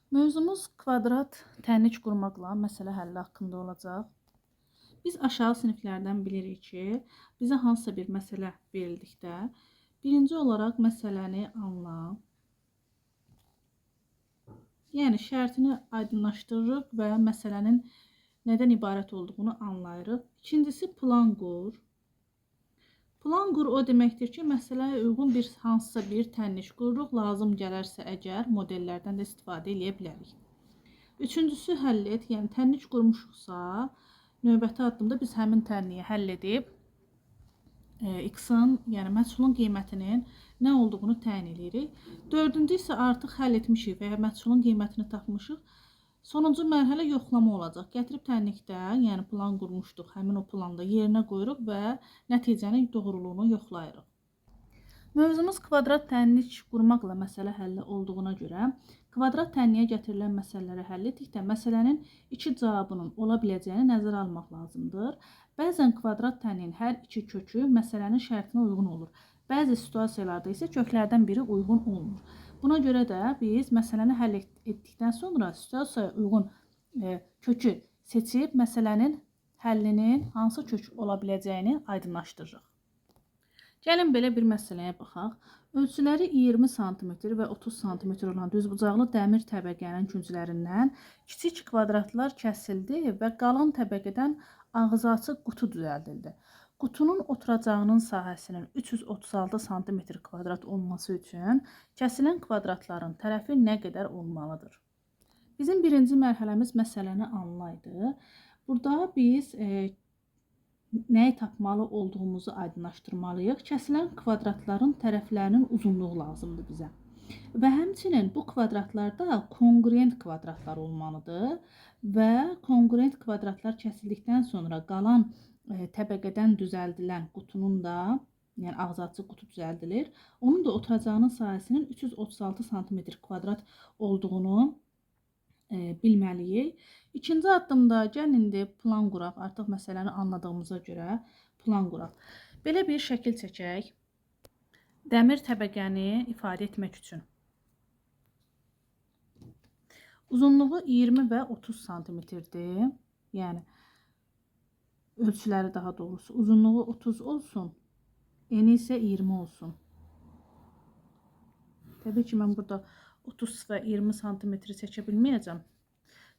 Mövzumuz kvadrat tənliç qurmaqla məsələ həlli haqqında olacaq. Biz aşağı siniflərdən bilirik ki, bizə hansısa bir məsələ verildikdə, birinci olaraq məsələni anla, yəni şərtini aydınlaşdırırıq və məsələnin nədən ibarət olduğunu anlayırıq. İkincisi, plan qur. Plan qur o deməkdir ki, məsələyə uyğun hansısa bir tənliç qururuq, lazım gələrsə əgər modellərdən də istifadə edə bilərik. Üçüncüsü, həll et. Yəni tənliç qurmuşuqsa, növbəti addımda biz həmin tənliyi həll edib x-in, yəni məhsulun qiymətinin nə olduğunu təyin edirik. Dördüncü isə artıq həll etmişik və ya məhsulun qiymətini tapmışıq. Sonuncu mərhələ yoxlama olacaq. Gətirib tənlikdə, yəni plan qurmuşduq, həmin o planda yerinə qoyuruq və nəticənin doğruluğunu yoxlayırıq. Mövzumuz kvadrat tənliç qurmaqla məsələ həlli olduğuna görə, kvadrat tənliyə gətirilən məsələləri həll etdikdə məsələnin iki cavabının ola biləcəyini nəzərə almaq lazımdır. Bəzən kvadrat tənliyin hər iki kökü məsələnin şərtinə uyğun olur. Bəzi situasiyalarda isə köklərdən biri uyğun olmur. Buna görə də biz məsələni həll etdikdən sonra situasiyaya uyğun kökü seçib məsələnin həllinin hansı kök ola biləcəyini aydınlaşdırırıq. Gəlin belə bir məsələyə baxaq. Ölçüləri 20 sm və 30 sm olan düzbucaqlı dəmir təbəqənin künclərindən kiçik kvadratlar kəsildi və qalan təbəqədən ağzı açıq qutu düzəldildi. Qutunun oturacağının sahəsinin 336 cm² olması üçün kəsilən kvadratların tərəfi nə qədər olmalıdır? Bizim birinci mərhələmiz məsələni anlaydı. Burada biz nəyi tapmalı olduğumuzu aydınlaşdırmalıyıq. Kəsilən kvadratların tərəflərinin uzunluğu lazımdır bizə. Və həmçinin bu kvadratlarda kongruent kvadratlar olmalıdır və kongruent kvadratlar kəsildikdən sonra qalan təbəqədən düzəldilən qutunun da, yəni ağzı açıq qutu düzəldilir, onun da oturacağının sahəsinin 336 cm² olduğunu bilməliyik. İkinci addımda gəlin indi plan quraq. Artıq məsələni anladığımıza görə plan quraq. Belə bir şəkil çəkək. Dəmir təbəqəni ifadə etmək üçün. Uzunluğu 20 və 30 cm-dir. Yəni ölçüləri daha doğrusu. Uzunluğu 30 olsun. Eni isə 20 olsun. Təbii ki, mən burada 30 və 20 cm çəkə bilməyəcəm.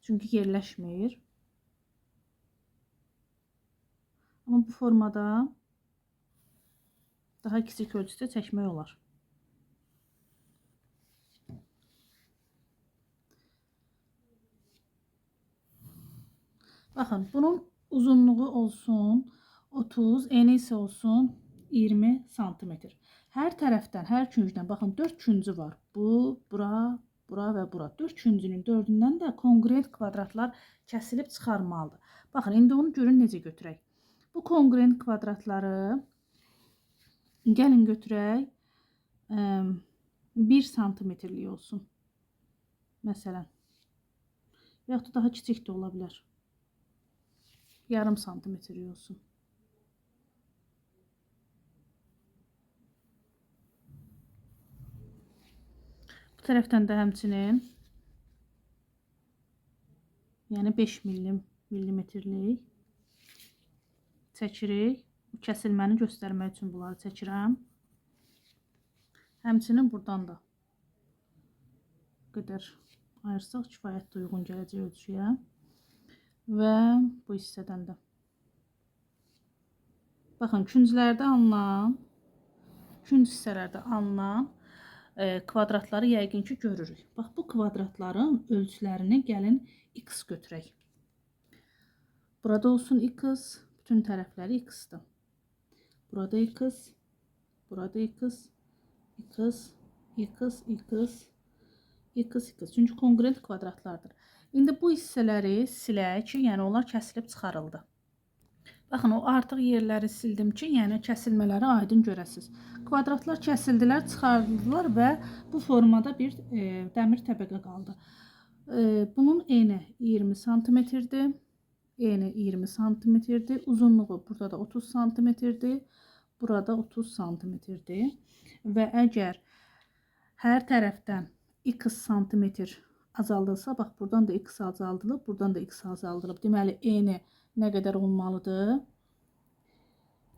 Çünki yerləşmir. Amma bu formada daha kiçik ölçüdə çəkmək olar. Baxın, bunun uzunluğu olsun 30, eni isə olsun 20 cm. Hər tərəfdən, hər küncdən, baxın 4 küncü var. Bu, bura, bura və bura. 4 küncünün dördündən də kongruent kvadratlar kəsilib çıxarmalıdır. Baxın, indi onu görün necə götürək. Bu kongruent kvadratları gəlin götürək 1 cm-lik olsun. Məsələn. Və yaxud da daha kiçik də ola bilər. Yarım santimetrlik olsun. Bu tərəfdən də həmçinin yəni 5 millimetrlik çəkirik. Bu kəsilməni göstərmək üçün bunları çəkirəm. Həmçinin buradan da qədər ayırsaq kifayət uyğun gələcək ölçüyə. Və bu hissədən də. Baxın, künclərdə alınan, künc hissələrdə alınan kvadratları yəqin ki görürük. Bax, bu kvadratların ölçülərini gəlin x götürək. Burada olsun x, bütün tərəfləri x-dır. Burada x, burada x, x, x, x, x, x. Çünki kongruent kvadratlardır. İndi bu hissələri silək ki, yəni onlar kəsilib çıxarıldı. Baxın, o artıq yerləri sildim ki, yəni kəsilmələri aydın görəsiniz. Kvadratlar kəsildilər, çıxarıldılar və bu formada bir dəmir təbəqə qaldı. Bunun eni 20 cm-dir, eni 20 cm-dir, uzunluğu burada da 30 cm-dir, burada 30 cm-dir və əgər hər tərəfdən x cm azaldılsa, bax buradan da x azaldılıb, buradan da x azaldılıb. Deməli, eni nə qədər olmalıdır?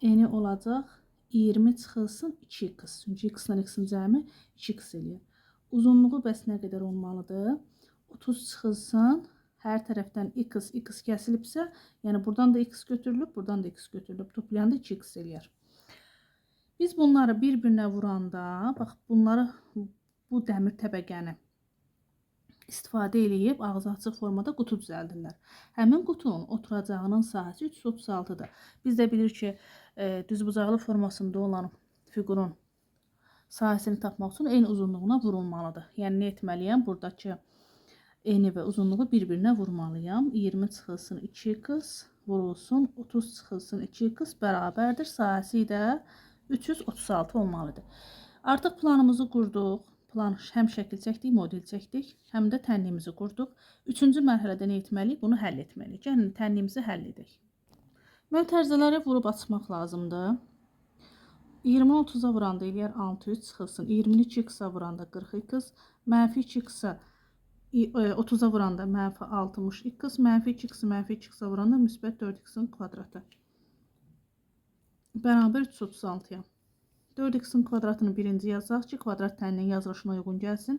Eni olacaq 20 çıxılsın 2x. Çünki x ilə x-in cəmi 2x eləyir. Uzunluğu bəs nə qədər olmalıdır? 30 çıxılsın, hər tərəfdən x kəsilibsə, yəni buradan da x götürülüb, buradan da x götürülüb. Toplayanda 2x eləyər. Biz bunları bir-birinə vuranda, bax bunları bu dəmir təbəqəni istifadə eləyib ağzı açıq formada qutu düzəldirlər. Həmin qutunun oturacağının sahəsi 336-dır. Biz də bilir ki, düzbucaqlı formasında olan fiqurun sahəsini tapmaq üçün eyni uzunluğuna vurulmalıdır. Yəni nə etməliyəm? Buradakı eni və uzunluğu bir-birinə vurmalıyam. 20 çıxılsın 2x vurulsun 30 çıxılsın 2x bərabərdir. Sahəsi də 336 olmalıdır. Artıq planımızı qurduq. Plan həm şəkil çəkdik, model çəkdik, həm də tənliyimizi qurduq. Üçüncü mərhələdə nə etməliyik? Bunu həll etməliyik. Yəni tənliyimizi həll edək. Mötərizələri vurub açmaq lazımdır. 20-ni 30-a vuranda eləyər 600 çıxılsın. 20-ni 2x-a vuranda 42x, mənfi 2x-a 30-a vuranda mənfi 60x, mənfi 2x-a vuranda müsbət 4x-in kvadratı. Bərabər 336-ya. 4x-in kvadratını birinci yazaq ki, kvadrat tənliyin yazılışına uyğun gəlsin.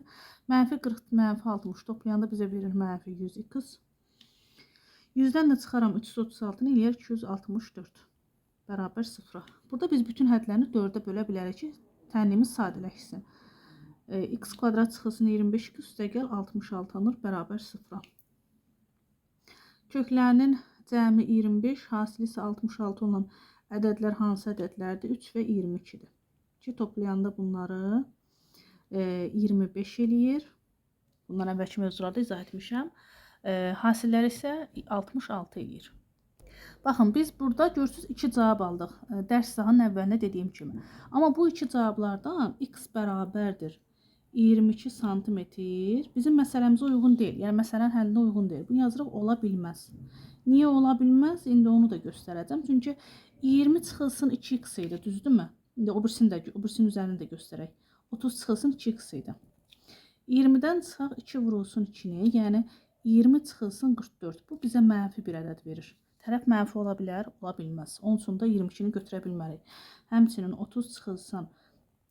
Mənfi 40, mənfi 60 toplayanda bizə verir mənfi 100x. 100-dən də çıxaram 336-nı eləyər 264. Bərabər 0. Burada biz bütün hədlərini 4-ə bölə bilərik ki, tənliyimiz sadələşsin. X kvadrat çıxılsın 25x üstə gəl 66 alınır bərabər 0. Köklərinin cəmi 25, hasili isə 66 olan ədədlər hansı ədədlərdir? 3 və 22-dir. Ki, toplayanda bunları 25 eləyir. Bunlar əvvəlki mövzularda izah etmişəm. Hasilləri isə 66 eləyir. Baxın, biz burada görürsünüz 2 cavab aldıq. Dərs izahının əvvəlində dediyim kimi. Amma bu 2 cavablardan x bərabərdir 22 sm bizim məsələmizə uyğun deyil. Yəni, məsələnin həllinə uyğun deyil. Bu yazırıq, ola bilməz. Niyə ola bilməz? İndi onu da göstərəcəm. Çünki 20 çıxılsın 2x idi, düzdürmü? İndi o birisinin üzərini də göstərək. 30 çıxılsın 2x idi. 20-dən çıxaq 2 vurulsun 2-ni, yəni 20 çıxılsın 44. Bu bizə mənfi bir ədəd verir. Tərəf mənfi ola bilər, ola bilməz. Onun üçün də 22-ni götürə bilmərik. Həmçinin 30 çıxılsın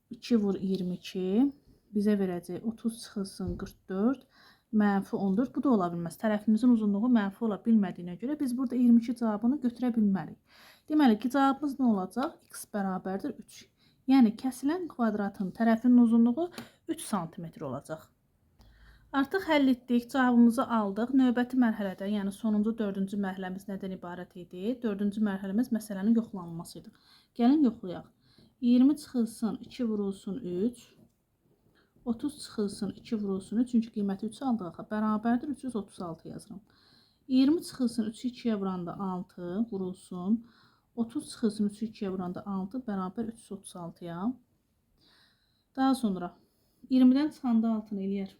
2 vur 22 bizə verəcək 30 çıxılsın 44 mənfi 14. Bu da ola bilməz. Tərəfimizin uzunluğu mənfi ola bilmədiyinə görə biz burada 22 cavabını götürə bilmərik. Deməli ki, cavabımız nə olacaq? X bərabərdir 3. Yəni, kəsilən kvadratın tərəfinin uzunluğu 3 cm olacaq. Artıq həll etdik, cavabımızı aldıq. Növbəti mərhələdə, yəni sonuncu 4-cü mərhələmiz nədən ibarət idi? 4-cü mərhələmiz məsələnin yoxlanılması idi. Gəlin yoxlayaq. 20 çıxılsın 2 vurulsun 3. 30 çıxılsın 2 vurulsun 3. Çünki qiyməti 3 aldıq. Bərabərdir 336 yazıram. 20 çıxılsın 3'ü 2-yə vuranda 6 vurulsun. 30 çıxılsın 3'ü 2-yə vuranda 6 bərabər 336-ya. Daha sonra 20-dən çıxanda 6-nı eləyər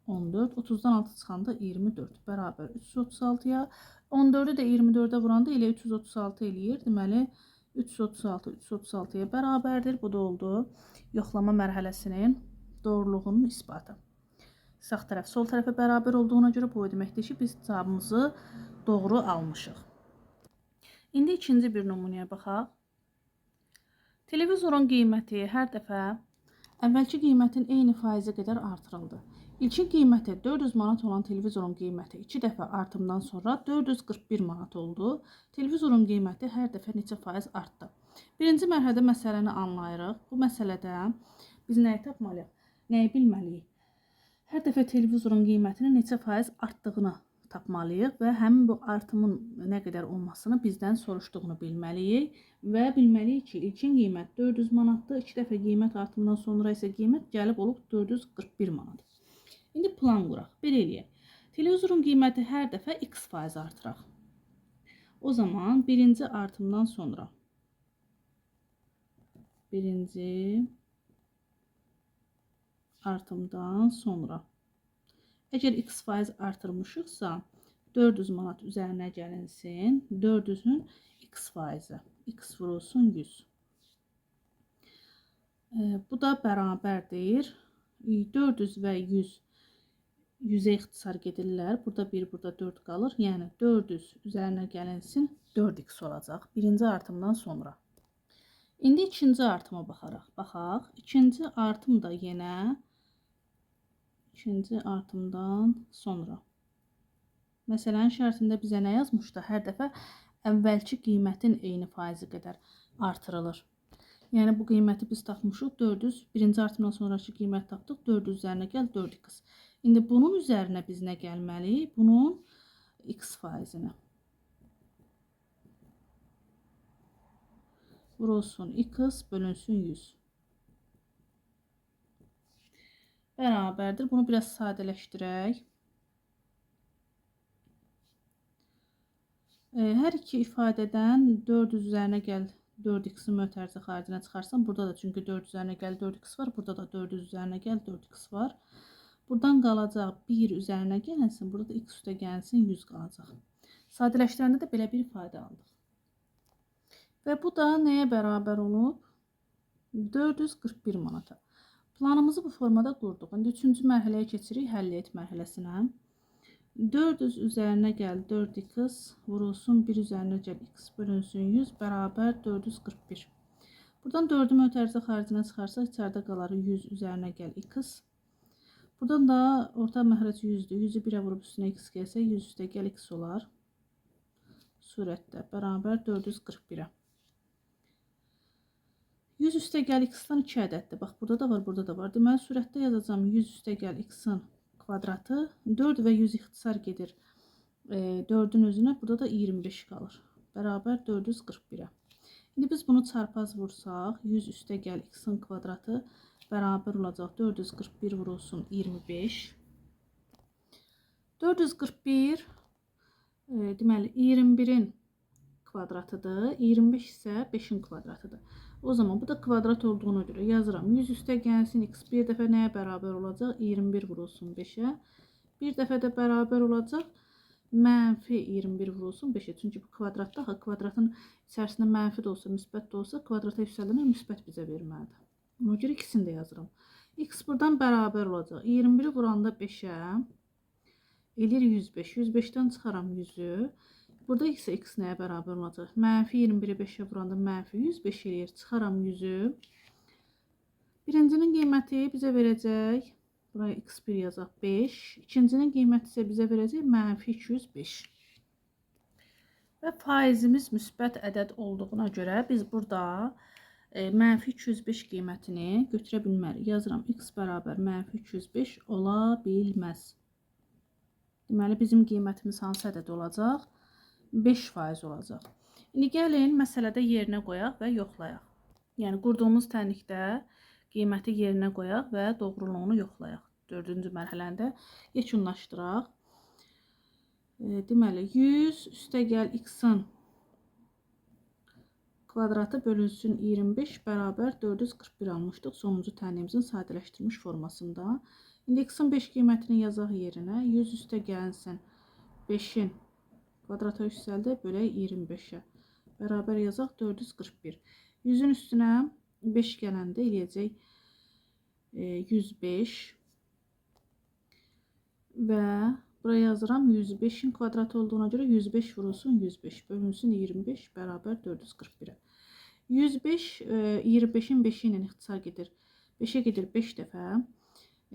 14. 30-dan 6 çıxanda 24 bərabər 336-ya. 14-ü də 24-ə vuranda elə 336 eləyir. Deməli 336-ya bərabərdir. Bu da oldu yoxlama mərhələsinin doğruluğunun isbatı. Sağ tərəf sol tərəfə bərabər olduğuna görə bu deməkdir ki, biz cavabımızı doğru almışıq. İndi ikinci bir nümunəyə baxaq. Televizorun qiyməti hər dəfə əvvəlki qiymətin eyni faizi qədər artırıldı. İlkin qiyməti 400 manat olan televizorun qiyməti 2 dəfə artımdan sonra 441 manat oldu. Televizorun qiyməti hər dəfə neçə faiz artdı? Birinci mərhələdə məsələni anlayırıq. Bu məsələdə biz nəyi tapmalıyıq? Nəyi bilməliyik? Hər dəfə televizorun qiymətinin neçə faiz artdığını tapmalıyıq və həmin bu artımın nə qədər olmasını bizdən soruşduğunu bilməliyik və bilməliyik ki, ilkin qiymət 400 manatdır, 2 dəfə qiymət artımından sonra isə qiymət gəlib olub 441 manat. İndi plan quraq, belə eləyək. Televizorun qiyməti hər dəfə x faiz artıraq. O zaman birinci artımdan sonra əgər x faiz artırmışıqsa 400 manat üzərinə gəlinsin 400-ün x faizi x vurulsun 100. Bu da bərabərdir 400 və 100 100'ə ixtisar gedirlər. Burada 1, burada 4 qalır. Yəni 400 üzərinə gəlinsin 4x olacaq. Birinci artımdan sonra. İndi ikinci artıma baxaraq. Baxaq. İkinci artım da yenə ikinci artımdan sonra. Məsələnin şərtində bizə nə yazmışdı? Hər dəfə əvvəlki qiymətin eyni faizi qədər artırılır. Yəni bu qiyməti biz tapmışıq 400. Birinci artımdan sonraki qiymət tapdıq. 400 üzərinə gəl 4x. İndi bunun üzərinə biz nə gəlməli? Bunun x faizini. Vurulsun x bölünsün 100. Bərabərdir. Bunu biraz sadələşdirək. Hər iki ifadədən 400 üzərinə gəl 4x-i mötərizə xaricinə çıxarsan. Burada da çünki 400 üzərinə gəl 4x var. Burada da 400 üzərinə gəl 4x var. Buradan qalacaq 1 üzərinə gələnsin. Burada da x üstə gəlsin 100 qalacaq. Sadələşdirəndə də belə bir ifadə aldıq. Və bu da nəyə bərabər olub? 441 manata. Planımızı bu formada qurduq. İndi 3-cü mərhələyə keçirik, həll et mərhələsinə. 400 üzərinə gəl 4x vurulsun 1 üzərinə gəl x bölünsün 100 bərabər 441. Buradan 4'ü mötərizə xaricinə çıxarsaq içəridə qalar 100 üzərinə gəl x. Buradan da orta məxrəc 100'dür. 100'ü 1'ə vurub üstünə x gəlsə 100 üstə gəl x olar. Surətdə bərabər 441'ə. 100 üstə gəl x-dan 2 ədəddir. Bax, burada da var, burada da var. Deməli, surətdə yazacağım 100 üstə gəl x-in kvadratı. 4 və 100 ixtisar gedir 4'ün özünə. Burada da 25 qalır. Bərabər 441'ə. İndi biz bunu çarpaz vursaq, 100 üstə gəl x-in kvadratı bərabər olacaq 441 vurulsun 25. 441 deməli 21'in kvadratıdır. 25 isə 5'in kvadratıdır. O zaman bu da kvadrat olduğuna görə yazıram. 100 üstə gəlsin x bir dəfə nəyə bərabər olacaq? 21 vurulsun 5'ə. Bir dəfə də bərabər olacaq. Mənfi 21 vurulsun 5'ə. Çünki bu kvadratda kvadratın içərisində mənfi də olsa, müsbət də olsa kvadrata yüksəldəndə müsbət bizə verməlidir. Ona görə ikisini də yazıram. X buradan bərabər olacaq. 21'i vuranda 5'ə eləyir 105. 105'dən çıxaram 100'ü. Burada isə x nəyə bərabər olacaq? Mənfi 21'i 5'ə vuranda mənfi 105 eləyir. Çıxaram 100'ü. Birincinin qiyməti bizə verəcək. Buraya x1 yazaq 5. İkincinin qiyməti isə bizə verəcək mənfi 205. Və faizimiz müsbət ədəd olduğuna görə biz burada mənfi 205 qiymətini götürə bilmərik. Yazıram x bərabər mənfi 205 ola bilməz. Deməli bizim qiymətimiz hansı ədəd olacaq? 5% olacaq. İndi gəlin məsələdə yerinə qoyaq və yoxlayaq. Yəni qurduğumuz tənlikdə qiyməti yerinə qoyaq və doğruluğunu yoxlayaq. 4-cü mərhələndə yekunlaşdıraq. Deməli 100 üstə gəl x-in kvadratı bölünsün 25 bərabər 441 almışdıq sonuncu tənliyimizin sadələşdirilmiş formasında. İndi x-in 5 qiymətini yazaq yerinə. 100 üstə gəlsin 5'in kvadrata yüksəldi, bölək 25'ə. Bərabər yazaq 441. 100'ün üstünə 5 gələndə eləyəcək 105. Və buraya yazıram 105'in kvadratı olduğuna görə 105 vurulsun 105. Bölünsün 25 bərabər 441'ə. 105 25'in 5'i ilə ixtisar gedir. 5'ə gedir 5 dəfə.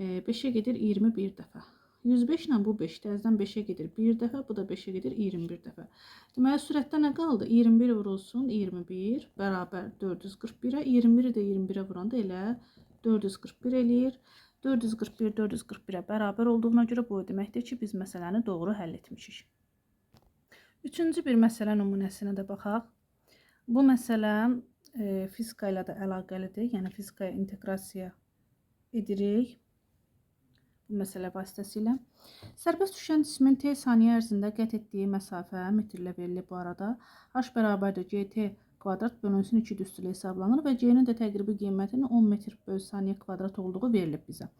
5'ə gedir 21 dəfə. 105 ilə bu 5 təzədən 5'ə gedir 1 dəfə, bu da 5'ə gedir 21 dəfə. Deməli surətdə nə qaldı? 21 vurulsun 21 bərabər 441'ə. 21'i də 21'ə vuranda elə 441 eləyir. 441-441'ə bərabər olduğuna görə bu deməkdir ki, biz məsələni doğru həll etmişik. Üçüncü bir məsələ nümunəsinə də baxaq. Bu məsələ fizika ilə də əlaqəlidir. Yəni fizikaya inteqrasiya edirik. Bu məsələ vasitəsilə. Sərbəst düşən cismin t saniyə ərzində qət etdiyi məsafə metrlə verilir bu arada. H bərabərdir gt kvadrat bölünsün 2 üstülə hesablanır və c-nin də təqribi qiymətinin 10 metr bölü saniyə kvadrat olduğu verilib bizə.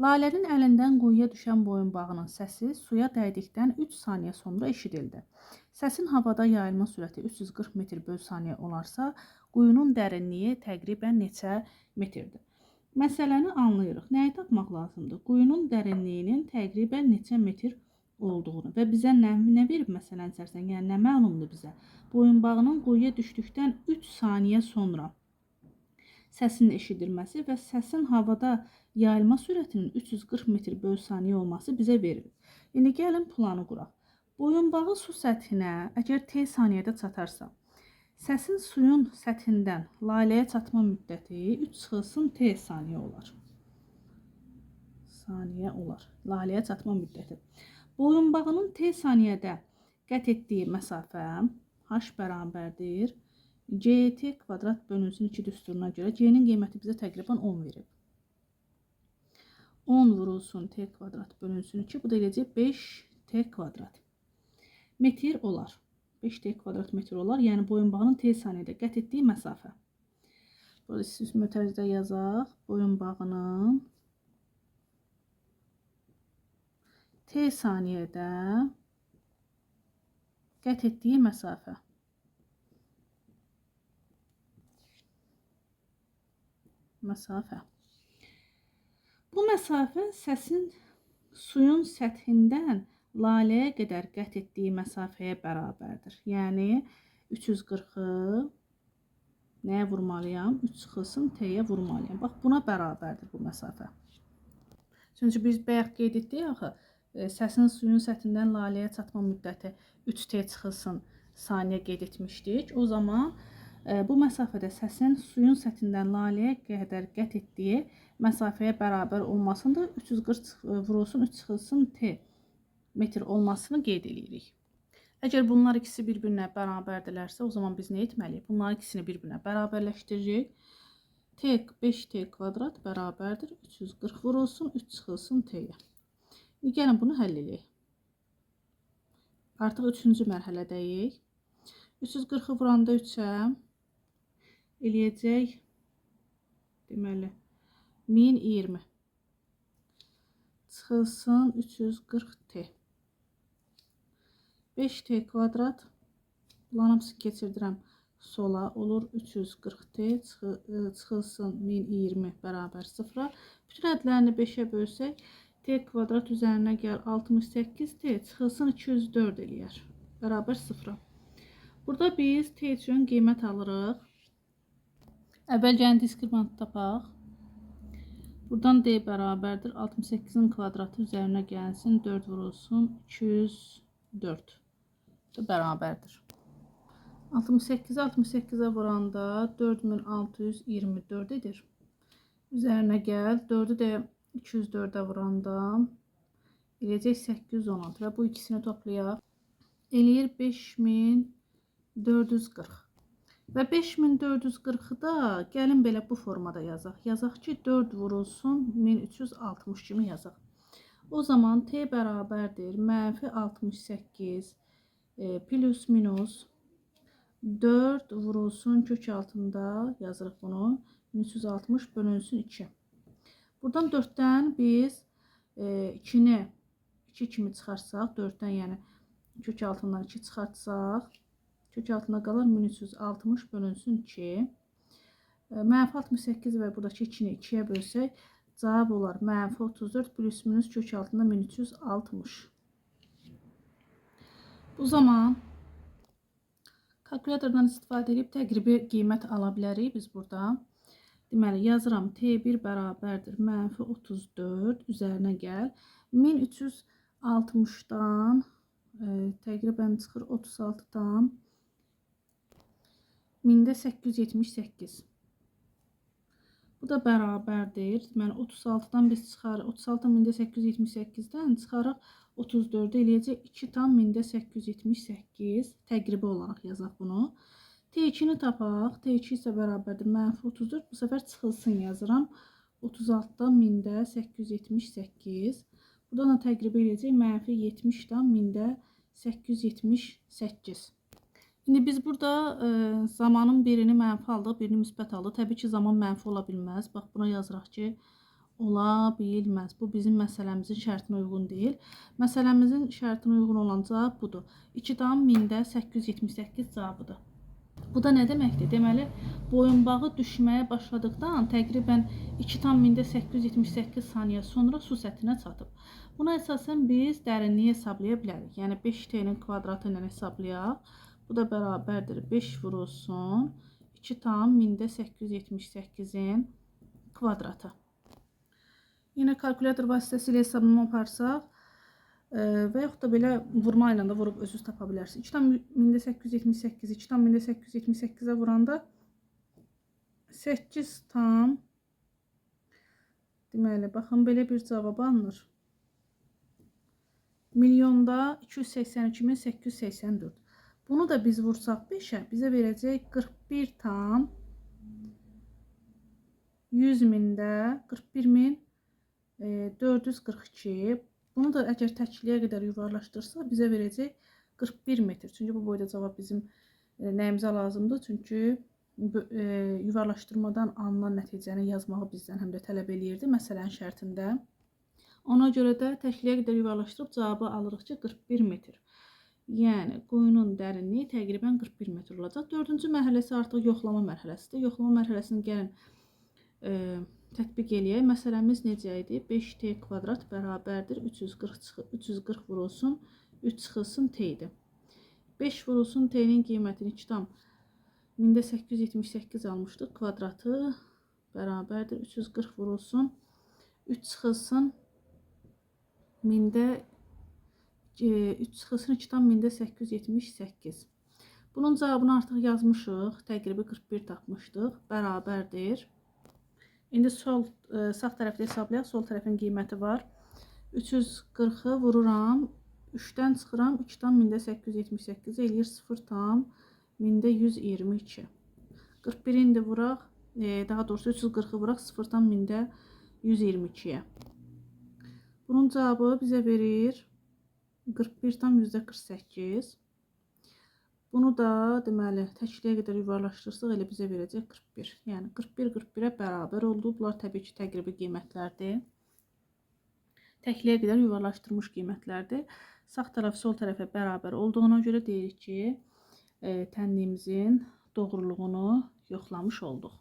Lalənin əlindən quyuya düşən boyunbağının səsi suya dəydikdən 3 saniyə sonra eşidildi. Səsin havada yayılma sürəti 340 metr bölü saniyə olarsa, quyunun dərinliyi təqribən neçə metrdir? Məsələni anlayırıq. Nəyi tapmaq lazımdır? Quyunun dərinliyinin təqribən neçə metr olduğunu və bizə nə verib məsələnin içərisində? Yəni nə məlumdur bizə? Boyunbağının quyuya düşdükdən 3 saniyə sonra səsin eşidilməsi və səsin havada yayılma sürətinin 340 metr bölü saniyə olması bizə verilir. İndi gəlin planı quraq. Boyunbağı su səthinə əgər t saniyədə çatarsa, səsin suyun səthindən laləyə çatma müddəti 3 çıxılsın t saniyə olar. Laləyə çatma müddəti. Boyunbağının t saniyədə qət etdiyi məsafə h bərabərdir. ct kvadrat bölünsün 2 düsturuna görə c'nin qiyməti bizə təqribən 10 verib. 10 vurulsun t kvadrat bölünsün 2, bu da eləcək 5t kvadrat metr olar. 5t kvadrat metr olar, yəni boyunbağının t saniyədə qət etdiyi məsafə. Burada siz mötərizdə yazaq, boyunbağının t saniyədə qət etdiyi məsafə. Bu məsafə səsin suyun səthindən laləyə qədər qət etdiyi məsafəyə bərabərdir. Yəni 340-ı nəyə vurmalıyam? 3 çıxılsın t'yə vurmalıyam. Bax, buna bərabərdir bu məsafə. Çünki biz bayaq qeyd etdik axı, səsin suyun səthindən laləyə çatma müddəti 3t çıxılsın saniyə qeyd etmişdik. O zaman bu məsafədə səsin suyun səthindən laləyə qədər qət etdiyi məsafəyə bərabər olmasını da 340 vurulsun 3 çıxılsın t metr olmasını qeyd edirik. Əgər bunlar ikisi bir-birinə bərabərdirlərsə, o zaman biz nə etməliyik? Bunların ikisini bir-birinə bərabərləşdiririk. 5t kvadrat bərabərdir 340 vurulsun 3 çıxılsın t'yə. Gəlin bunu həll edək. Artıq 3-cü mərhələdəyik. 340-ı vuranda 3-ə eləyəcək deməli 1020 çıxılsın 340t. 5t kvadrat bulanımızı keçirdirəm sola olur 340t çıxılsın 1020 bərabər 0-a. Bütün ədlərini 5-ə bölsək t kvadrat üzərinə gəl 68t çıxılsın 204 eləyər bərabər 0-a. Burada biz t üçün qiymət alırıq. Əvvəlcə diskriminantı tapaq. Buradan d bərabərdir 68-in kvadratı üzərinə gəlsin 4 vurulsun 204 bərabərdir. 68-ə vuranda 4624 edir. Üzərinə gəl 4-ü də 204-ə vuranda eləyəcək 816 və bu ikisini toplayaq. Eləyir 5440. Və 5440-ı da gəlin belə bu formada yazaq. Yazaq ki 4 vurulsun 1360 kimi yazaq. O zaman t bərabərdir -68 plus minus 4 vurulsun kök altında yazırıq bunu 1360 bölünsün 2. Buradan 4-dən biz 2-ni 2 kimi çıxarsaq 4-dən yəni kök altından 2 çıxartsaq kök altında qalar 1360 bölünsün 2. -68 və buradakı 2-ni 2-yə bölsək cavab olar -34 plus minus kök altında 1360. Bu zaman kalkulatordan istifadə edib təqribi qiymət ala bilərik biz burada. Deməli yazıram t1 bərabərdir -34 üzərinə gəl 1360-dan təqribən çıxır 36-dan 1000-878. Bu da bərabərdir. Deməli 36-dan biz çıxarıq 36-1878-dən çıxarıq 34 eləyəcək 2/1878 təqribi olaraq yazaq bunu. T2-ni tapaq. T2 isə bərabərdir -34. Bu səfər çıxılsın yazıram. 36-dan 1000-878. Buradan da təqribi eləyəcək -70-1000-878. İndi biz burada zamanın birini mənfi aldıq, birini müsbət aldıq. Təbii ki, zaman mənfi ola bilməz. Bax, buna yazıraq ki, ola bilməz. Bu bizim məsələmizin şərtinə uyğun deyil. Məsələmizin şərtinə uyğun olan cavab budur. 2/1000-878 cavabıdır. Bu da nə deməkdir? Deməli, boyunbağı düşməyə başladıqdan təqribən 2,878 saniyə sonra su səthinə çatıb. Buna əsasən biz dərinliyi hesablaya bilərik. Yəni 5t-nin kvadratı ilə hesablayaq. Bu da bərabərdir 5 vurulsun 2,878-in kvadratı. Yine kalkulator vasitəsilə hesablama aparsaq və yaxud da belə vurma ilə də vurub özünüz tapa bilərsiniz. 2,878 2,878-ə vuranda 8 tam, deməli, baxın, belə bir cavab alınır. Milyonda 282.884. Bunu da biz vursaq 5'ə, bizə verəcək 41 tam 100 mində 41.442. Bunu da əgər təkliyə qədər yuvarlaşdırsa bizə verəcək 41 metr. Çünki bu boyda cavab bizim nəyimizə lazımdır? Çünki yuvarlaşdırmadan alınan nəticəni yazmağı bizdən həm də tələb eləyirdi məsələnin şərtində. Ona görə də təkliyə qədər yuvarlaşdırıb cavabı alırıq ki 41 metr. Yəni quyunun dərinliyi təqribən 41 metr olacaq. Dördüncü mərhələsi artıq yoxlama mərhələsidir. Yoxlama mərhələsini gəlin tətbiq eləyək. Məsələmiz necə idi? 5t kvadrat bərabərdir 340 vurulsun 3 çıxılsın t idi. 5 vurulsun t'nin qiymətini 2,878 almışdıq. Kvadratı bərabərdir 340 vurulsun 3 çıxılsın 2,878. Bunun cavabını artıq yazmışıq. Təqribi 41 tapmışdıq. Bərabərdir. İndi sağ tərəfdə hesablayaq. Sol tərəfin qiyməti var. 340'ı vururam. 3'dən çıxıram. 2,878 eləyir 0,122. 41'in də vuraq. Daha doğrusu 340'ı vuraq 0,122'yə. Bunun cavabı bizə verir 41,48. Bunu da deməli təkliyə qədər yuvarlaşdırsaq elə bizə verəcək 41. Yəni 41-41'ə bərabər oldu. Bunlar təbii ki təqribi qiymətlərdir. Təkliyə qədər yuvarlaşdırmış qiymətlərdir. Sağ tərəf sol tərəfə bərabər olduğuna görə deyirik ki tənliyimizin doğruluğunu yoxlamış olduq.